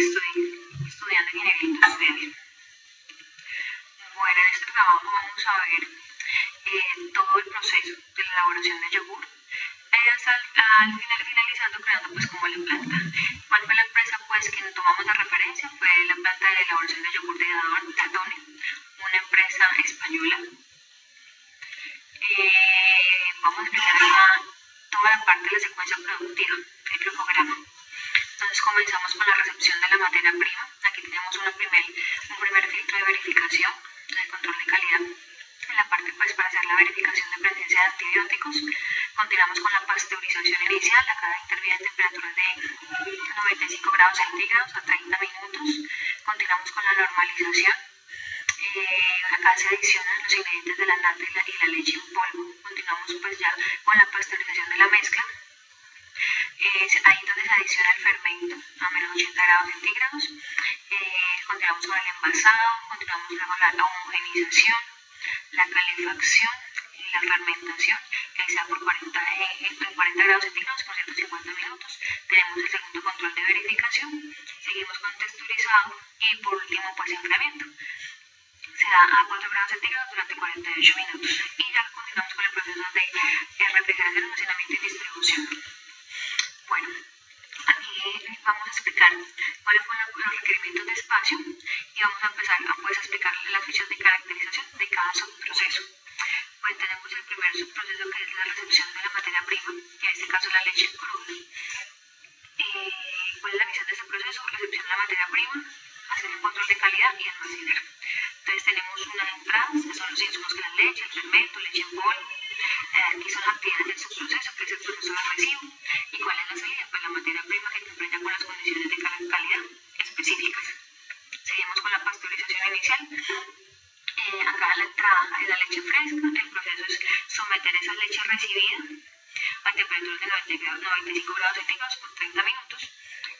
estoy estudiando ingeniería industrial. Bueno, en este trabajo vamos a ver todo el proceso de la elaboración del yogur, al final finalizando creando pues como la planta. ¿Cuál fue la empresa pues que tomamos de referencia? Fue la planta de elaboración de yogur de Danone, una empresa española. Vamos a explicar acá toda la parte de la secuencia productiva, el flujograma. Entonces comenzamos con la recepción de la materia prima. Aquí tenemos un primer filtro de verificación del control de calidad. En la parte pues para hacer la verificación de presencia de antibióticos, continuamos con la pasteurización inicial. Acá interviene temperaturas de 95 grados centígrados a 30 minutos. Continuamos con la normalización. Acá se adicionan los ingredientes de la nata y la leche en polvo. Continuamos pues ya con la pasteurización de la mezcla. Ahí entonces se adiciona el fermento a menos 80 grados centígrados. Continuamos con el envasado, continuamos luego la homogenización, la calefacción y la fermentación, que sea por 40 grados centígrados por 150 minutos. Tenemos el segundo control de verificación, seguimos con texturizado y por último pues enfriamiento. Se da a 4 grados centígrados durante 48 minutos y ya continuamos con el proceso de refrigeración, almacenamiento y distribución. Bueno, aquí vamos a explicar cuáles fueron los requerimientos de espacio y vamos a empezar a explicar las fichas de caracterización de cada subproceso. Pues tenemos el primer subproceso que es la recepción de la materia prima, que en este caso es la leche cruda. ¿Cuál es la misión de este proceso? Recepción de la materia prima, hacer el control de calidad y almacenar. Entonces tenemos unas entradas, que son los insumos que la leche, el fermento, leche en polvo. Aquí son las actividades del subproceso, que es el proceso de recibo. ¿Y cuál es la salida? Pues la materia prima que cumple ya con las condiciones de calidad específicas. Seguimos con la pasteurización inicial. Acá la entrada es la leche fresca. El proceso es someter esa leche recibida a temperaturas de 95 grados centígrados por 30 minutos.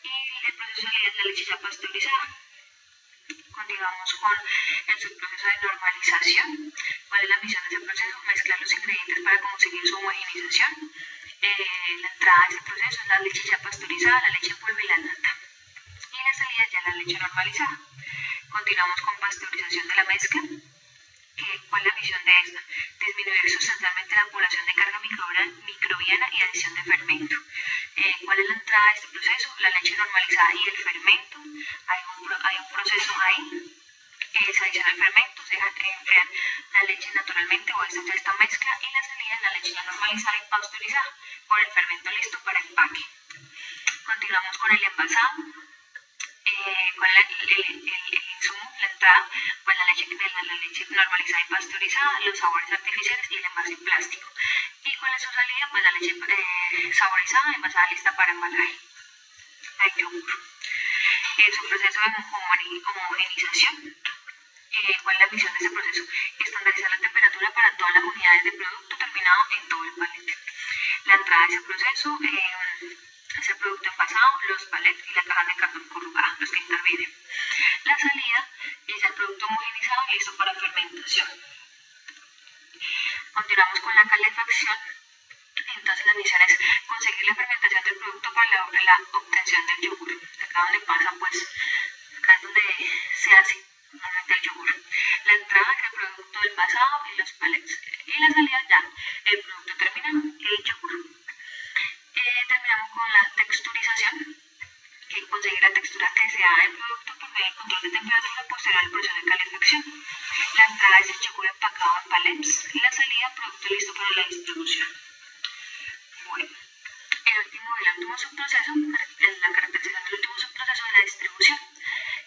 Y el proceso de salida es la leche ya pasteurizada. Continuamos con el subproceso de normalización. ¿Cuál es la misión de ese proceso? Mezclar los ingredientes para conseguir su homogenización. La entrada de ese proceso es la leche ya pasteurizada, la leche en polvo y la nata. Y la salida es ya la leche normalizada. Continuamos con pasteurización de la mezcla. ¿Cuál es la misión de esta? Disminuir sustancialmente la población de carga microbiana y adición de fermento. ¿Cuál es la entrada de este proceso? La leche normalizada y el fermento. Hay un proceso ahí. Se adiciona el fermento, se deja enfriar la leche naturalmente o esta mezcla, y la salida es la leche ya normalizada y pasteurizada con el fermento listo para empaque. Continuamos con el envasado. ¿Cuál es el insumo? La entrada, pues la leche normalizada y pasteurizada, los sabores artificiales y el envase plástico. ¿Y cuál es su salida? Pues la leche saborizada, envasada lista para embalaje. El yogur. Su proceso de homogenización. ¿Cuál es la misión de este proceso? Estandarizar la temperatura para todas las unidades de producto terminado en todo el palete. La entrada de ese proceso es el producto envasado, los paletes y la caja de cartón corrugada, los que intervienen. La salida es el producto homogenizado listo para fermentación. Continuamos con la calefacción. Entonces la misión es conseguir la fermentación del producto para la obtención del yogur. Acá donde pasa pues, acá es donde se hace normalmente el yogur. La entrada es el producto envasado y los palets. Y la salida ya, el producto terminado, el yogur. Terminamos con la texturización, que conseguir la textura que se da del producto por medio del control de temperatura posterior al proceso de calefacción. La entrada es el yogur empacado en palets y la salida, producto listo para la distribución. Bueno, el último subproceso, la caracterización del último subproceso de la distribución.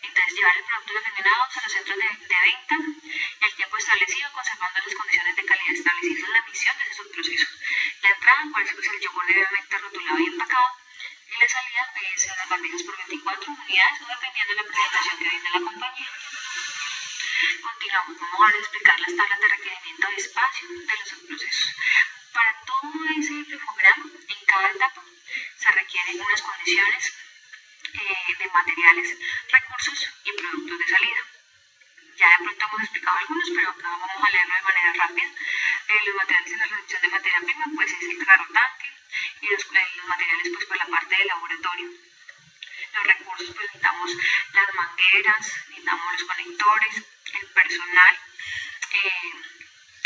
Entonces, llevar el producto terminado a los centros de venta y el tiempo establecido, conservando las condiciones de calidad establecidas. Esa es la misión de ese subproceso. La entrada, cuál es el yogur debidamente rotulado y empacado, y la salida es en las bandejas por 24 unidades o dependiendo de la presentación que viene de la compañía. Continuamos, vamos a explicar las tablas de requerimiento de espacio de los subprocesos. Para todo ese flujograma, en cada etapa, se requieren unas condiciones de materiales, recursos y productos de salida. Ya de pronto hemos explicado algunos, pero acá vamos a leerlo de manera rápida. Los materiales en la recepción de materia prima, pues es el carro tanque, y los materiales pues por la parte de laboratorio. Los recursos, pues necesitamos las mangueras, necesitamos los conectores, el personal.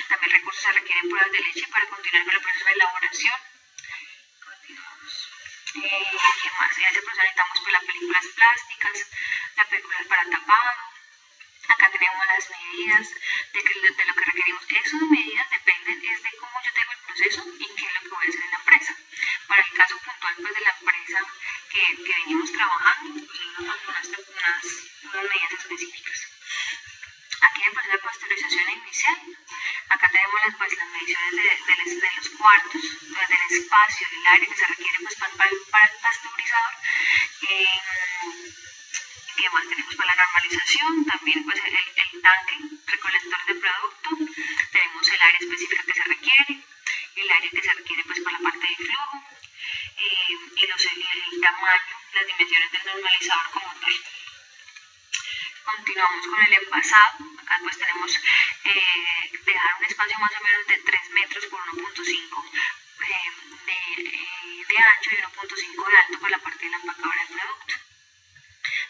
También recursos se requieren pruebas de leche para continuar con el proceso de elaboración. Continuamos. ¿Qué más? En ese proceso necesitamos pues, las películas plásticas, la película para tapado. Acá tenemos las medidas de lo que requerimos. Esas medidas dependen de cómo yo tengo el proceso y qué es lo que voy a hacer en la empresa. Para el caso puntual pues, de la empresa que venimos trabajando, pues hay unas medidas específicas. Aquí en el proceso de pasteurización inicial, acá tenemos las mediciones de los cuartos, del espacio, del área que se requiere pues, para el pasteurizador. ¿Qué más tenemos para la normalización? También pues, el tanque recolector de producto. Tenemos el área específica que se requiere, el área que se requiere pues, para la parte de flujo y el tamaño, las dimensiones del normalizador como tal. Continuamos con el envasado. Acá pues tenemos dejar un espacio más o menos de 3 metros por 1.5 de ancho y 1.5 de alto por la parte de la empacadora del producto.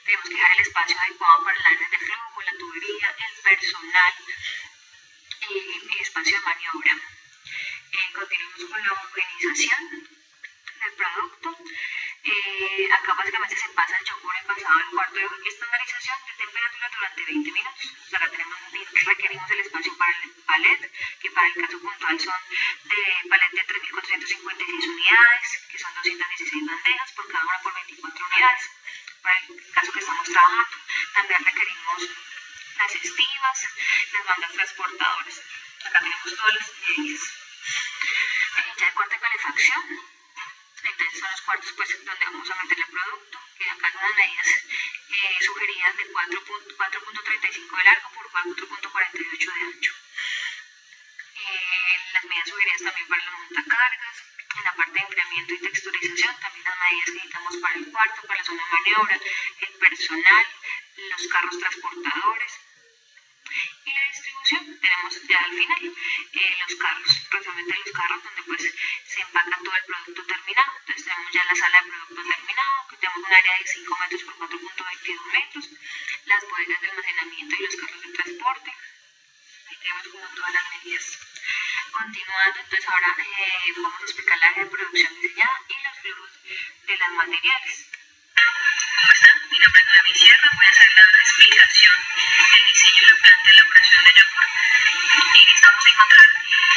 Tenemos que dejar el espacio adecuado para el área de flujo, la tubería, el personal y espacio de maniobra. Continuamos con la homogenización del producto. Acá básicamente se pasa el yogur envasado al cuarto de estandarización de temperatura durante 20 minutos. Acá requerimos el espacio para el palet, que para el caso puntual son de palet de 3.456 unidades, que son 216 bandejas por cada una por 24 unidades. Para el caso que estamos trabajando, también requerimos las estivas, las bandas transportadoras. Acá tenemos todas las medidas. Ya el cuarto de calefacción. Entonces son los cuartos pues, donde vamos a meter el producto, que acá son las medidas sugeridas de 4.35 de largo por 4.48 de ancho. Las medidas sugeridas también para los montacargas. En la parte de enfriamiento y texturización, también las medidas que necesitamos para el cuarto, para la zona de maniobra, el personal, los carros transportadores. Y la distribución, tenemos ya al final los carros, precisamente los carros donde pues se empaca todo el producto terminado. Entonces tenemos ya la sala de producto terminado, que tenemos un área de 5 metros por 4.22 metros, las bodegas de almacenamiento y los carros de transporte. Ahí tenemos como todas las medidas. Continuando, entonces ahora vamos a explicar la área de producción diseñada y los flujos de los materiales. ¿Cómo están? Mi nombre es Javi Sierra, voy a hacer la explicación del diseño y la planta de elaboración de yogur. Y vamos a encontrar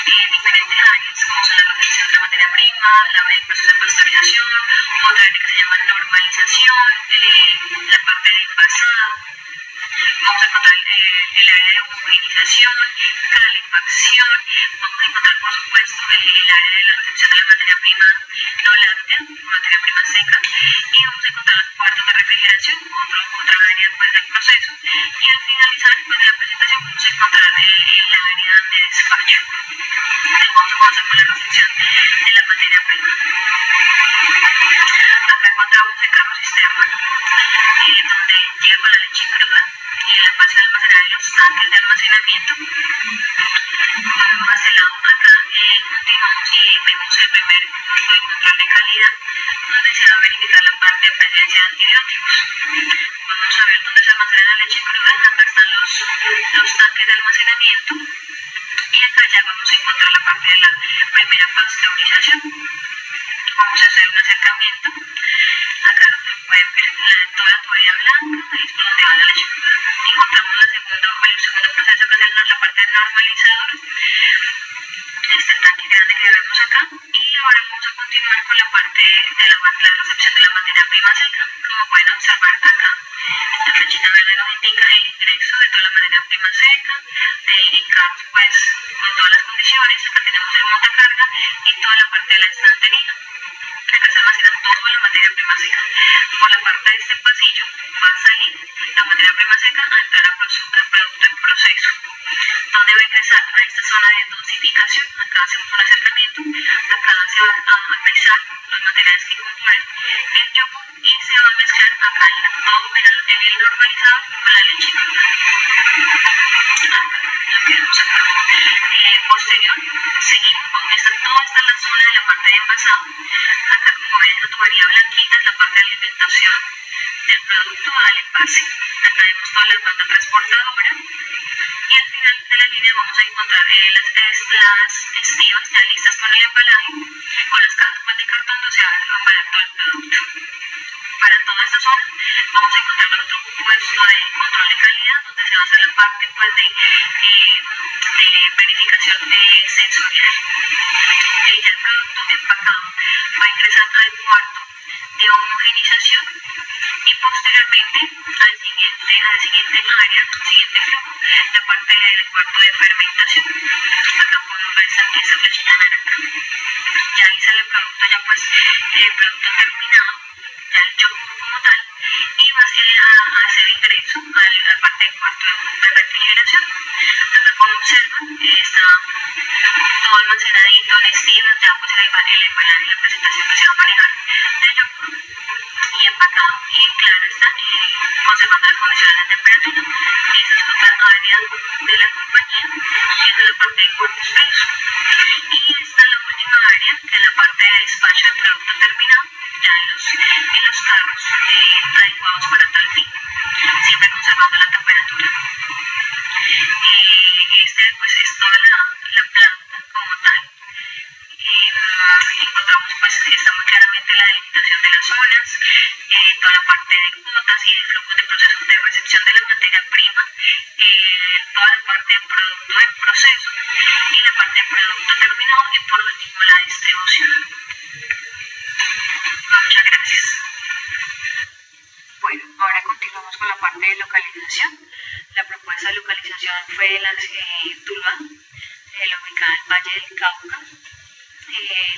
diferentes áreas, como son la recepción de la materia prima, el proceso de pasteurización, otra área que se llama normalización, la parte de envasado. Vamos a encontrar el área de homogenización, calefacción, vamos a encontrar por supuesto el área de la recepción de la materia prima no láctea, materia prima seca, y vamos a encontrar los cuartos de refrigeración, otra área pues, del proceso, y al finalizar pues, de la presentación vamos a encontrar el área de despacho. Vamos a comenzar con la recepción de la materia prima. Acá encontramos el carro cisterna, donde llega con la leche cruda y el espacio de almacenar en los tanques de almacenamiento. Más el lado acá continuamos y vemos el primer punto de control de calidad, donde se va a verificar la parte de presencia de antibióticos. Vamos a ver dónde se almacena la leche cruda. Acá están los tanques de almacenamiento y acá ya vamos a encontrar la parte de la primera pasteurización. Vamos a hacer un acercamiento. Acá pueden ver toda la tubería blanca, ahí es por donde va la leche cruda. Encontramos el segundo proceso, que es la parte normalizadora. Este tanque grande que vemos acá. Y ahora vamos a continuar con la parte de la recepción de la materia prima seca. Como pueden observar acá, la flechita verde nos indica el ingreso de toda la materia prima seca, de indicar pues con todas las condiciones. Acá tenemos el montacarga y toda la parte de la estantería. Acá se almacena toda la materia prima seca. Por la parte de este pasillo va a salir la materia prima seca a entrar al producto en proceso. ¿Dónde va a ingresar? A esta zona de dosificación. Acá hacemos un acercamiento. Acá se van a pesar los materiales que componen el yogur y se va a mezclar acá el normalizador con la leche cruda. Lo quedamos acá. Posterior, seguimos. Toda esta es la zona de la parte de envasado. Acá como ven esta tubería blanquita es la parte del alimentación del producto al envase. Acá vemos toda la banda transportadora y al final de la línea vamos a encontrar las estivas ya listas con el embalaje, con las cajas pues, de cartón donde se va a empacar todo el producto. Para toda esta zona vamos a encontrar otro puesto de control de calidad donde se va a hacer la parte pues, de verificación sensorial. Ya el producto empacado va a ingresar al cuarto de homogenización y posteriormente a la siguiente área, siguiente flujo, la parte del cuarto de fermentación. Acá podemos ver esa flechita naranja. Ya ahí sale el producto, ya pues el producto terminado, ya el yogur como tal, y va a hacer ingreso a la parte del cuarto de refrigeración. Acá como observan, está todo almacenadito en estivas, ya pues el embalaje, la presentación que se va a manejar del yogur y empacado y claro está conservando las condiciones de temperatura. Esa es otra área de la compañía, que es la parte de cortes fríos. Y esta es la última área, que es la parte de despacho del producto terminado, ya en los carros adecuados para tal fin, siempre conservando la temperatura. Pues es toda la planta como tal. Encontramos pues está muy claramente la delimitación de las zonas, toda la parte de cuotas y de flujos de procesos de recepción de la materia prima, toda la parte de producto en proceso y la parte de producto terminado y por último la distribución. Muchas gracias. Bueno, ahora continuamos con la parte de localización. La propuesta de localización fue Tuluá, ubicada en el Valle del Cauca.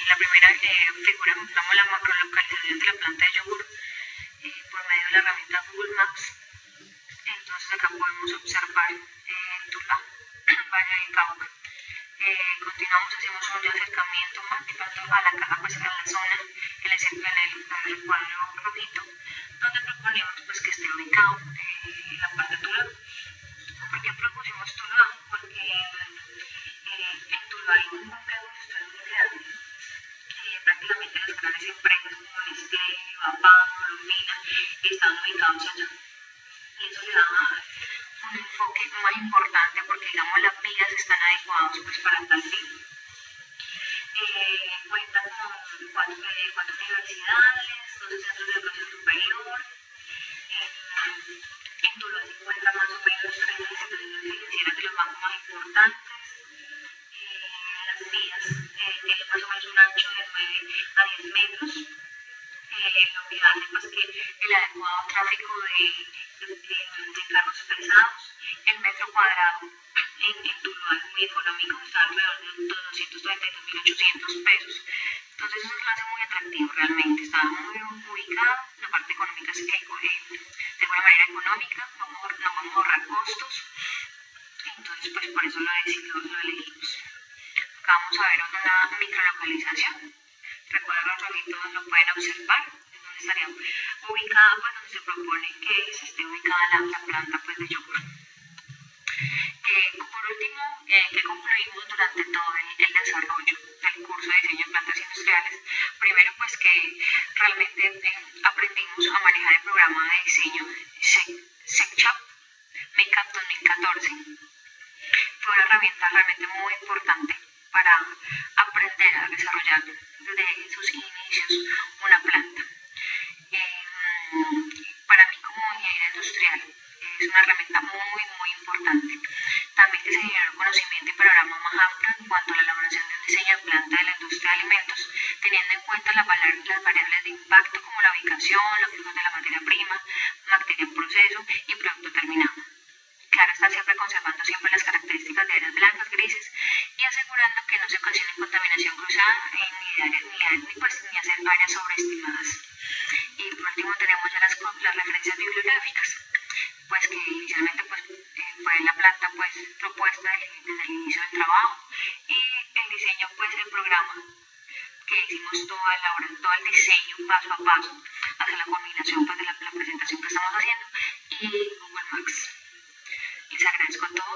La primera figura mostramos la macrolocalización de la planta de yogur por medio de la herramienta Google Maps. Entonces acá podemos observar Tuluá, Valle del Cauca. Continuamos, hacemos un acercamiento más a la caja, pues a la zona, el cuadro rojito, donde proponemos pues que esté ubicado en la parte de Tuluá. ¿Por qué propusimos Tuluá? Porque en Tuluá hay un complejo industrial muy grande. Prácticamente las grandes empresas como Nestlé, Vivapam, Colombina están ubicados allá. Y eso le da un enfoque más importante porque digamos las vías están adecuadas pues, para tal fin. Cuenta con cuatro universidades, 12 centros de educación superior. En Tuluá se encuentran más o menos 30 instituciones financieras de los bancos más importantes. Las vías tienen más o menos un ancho de 9 a 10 metros, lo que hace pues, que el adecuado tráfico de carros pesados, el metro cuadrado en Tuluá es muy económico, está alrededor de 232.800 pesos. Entonces eso lo hace muy atractivo realmente, está muy ubicado, la parte económica es de alguna manera económica, nos vamos a ahorrar costos, entonces pues por eso lo elegimos. Acá vamos a ver una microlocalización, recuerden los rojitos, lo pueden observar, es donde estaría ubicada, pues donde se propone que se esté ubicada la planta pues, de yogur. Por último, que concluimos durante todo el desarrollo del curso de diseño de plantas industriales, primero pues que realmente aprendimos a manejar el programa de diseño SecChap MAKeup 2014. Fue una herramienta realmente muy importante para aprender a desarrollar desde sus inicios una planta. Para mí como ingeniera industrial es una herramienta muy importante. También que se generó conocimiento y panorama más amplio en cuanto a la elaboración de un diseño de planta de la industria de alimentos, teniendo en cuenta las variables de impacto como la ubicación, los flujos de la materia prima, materia en proceso y producto terminado. Claro, está siempre conservando siempre las características de áreas blancas, grises y asegurando que no se ocasione contaminación cruzada ni hacer áreas sobreestimadas. Y por último tenemos ya las referencias bibliográficas, pues que inicialmente pues, fue la planta pues, propuesta desde el inicio del trabajo y el diseño pues el programa que hicimos todo el diseño paso a paso hacia la culminación pues, de la presentación que estamos haciendo y Google Maps. Les agradezco a todos.